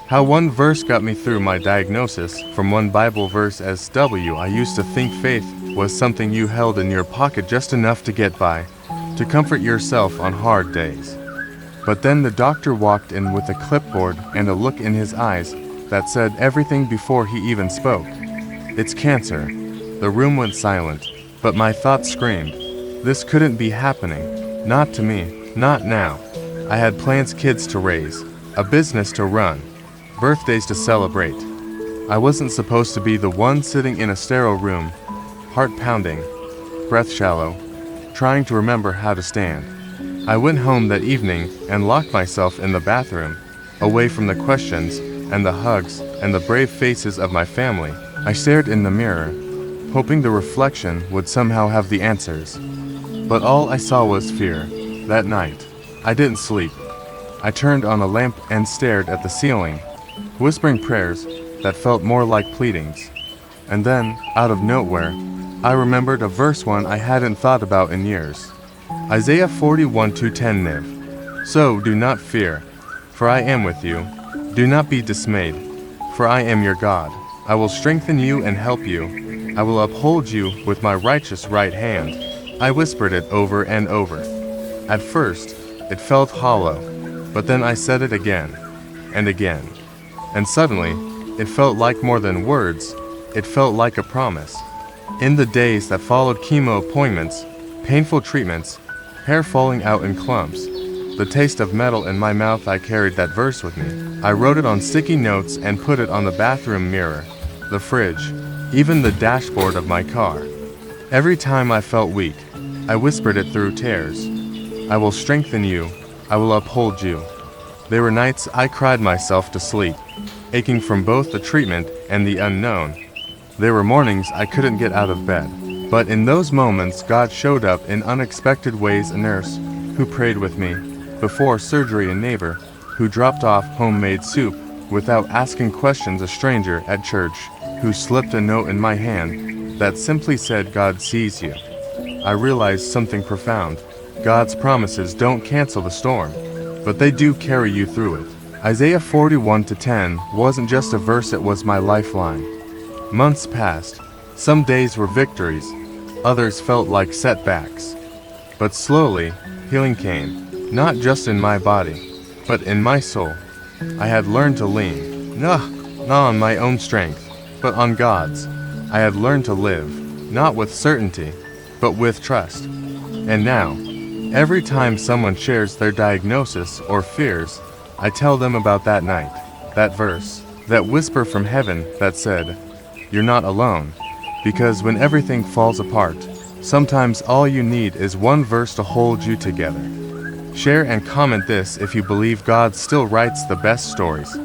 How one verse got me through my diagnosis. From one Bible verse as I used to think faith was something you held in your pocket just enough to get by, to comfort yourself on hard days. But then the doctor walked in with a clipboard and a look in his eyes that said everything before he even spoke. It's cancer. The room went silent, but my thoughts screamed, this couldn't be happening. Not to me, not now. I had plans, kids to raise, a business to run, birthdays to celebrate. I wasn't supposed to be the one sitting in a sterile room, heart pounding, breath shallow, trying to remember how to stand. I went home that evening and locked myself in the bathroom, away from the questions and the hugs and the brave faces of my family. I stared in the mirror, hoping the reflection would somehow have the answers. But all I saw was fear. That night, I didn't sleep. I turned on a lamp and stared at the ceiling, whispering prayers that felt more like pleadings. And then, out of nowhere, I remembered a verse one I hadn't thought about in years. Isaiah 41:2-10 Niv. So do not fear, for I am with you. Do not be dismayed, for I am your God. I will strengthen you and help you. I will uphold you with my righteous right hand. I whispered it over and over. At first, it felt hollow, but then I said it again, and again. And suddenly, it felt like more than words, it felt like a promise. In the days that followed chemo appointments, painful treatments, hair falling out in clumps, the taste of metal in my mouth, I carried that verse with me. I wrote it on sticky notes and put it on the bathroom mirror, the fridge, even the dashboard of my car. Every time I felt weak, I whispered it through tears. I will strengthen you, I will uphold you. There were nights I cried myself to sleep, aching from both the treatment and the unknown. There were mornings I couldn't get out of bed. But in those moments, God showed up in unexpected ways. A nurse who prayed with me before surgery, a neighbor who dropped off homemade soup without asking questions, a stranger at church who slipped a note in my hand that simply said, God sees you. I realized something profound. God's promises don't cancel the storm, but they do carry you through it. Isaiah 41:10 wasn't just a verse, it was my lifeline. Months passed. Some days were victories, others felt like setbacks. But slowly, healing came, not just in my body, but in my soul. I had learned to lean, not on my own strength, but on God's. I had learned to live, not with certainty, but with trust. And now, every time someone shares their diagnosis or fears, I tell them about that night, that verse, that whisper from heaven that said, you're not alone. Because when everything falls apart, sometimes all you need is one verse to hold you together. Share and comment this if you believe God still writes the best stories.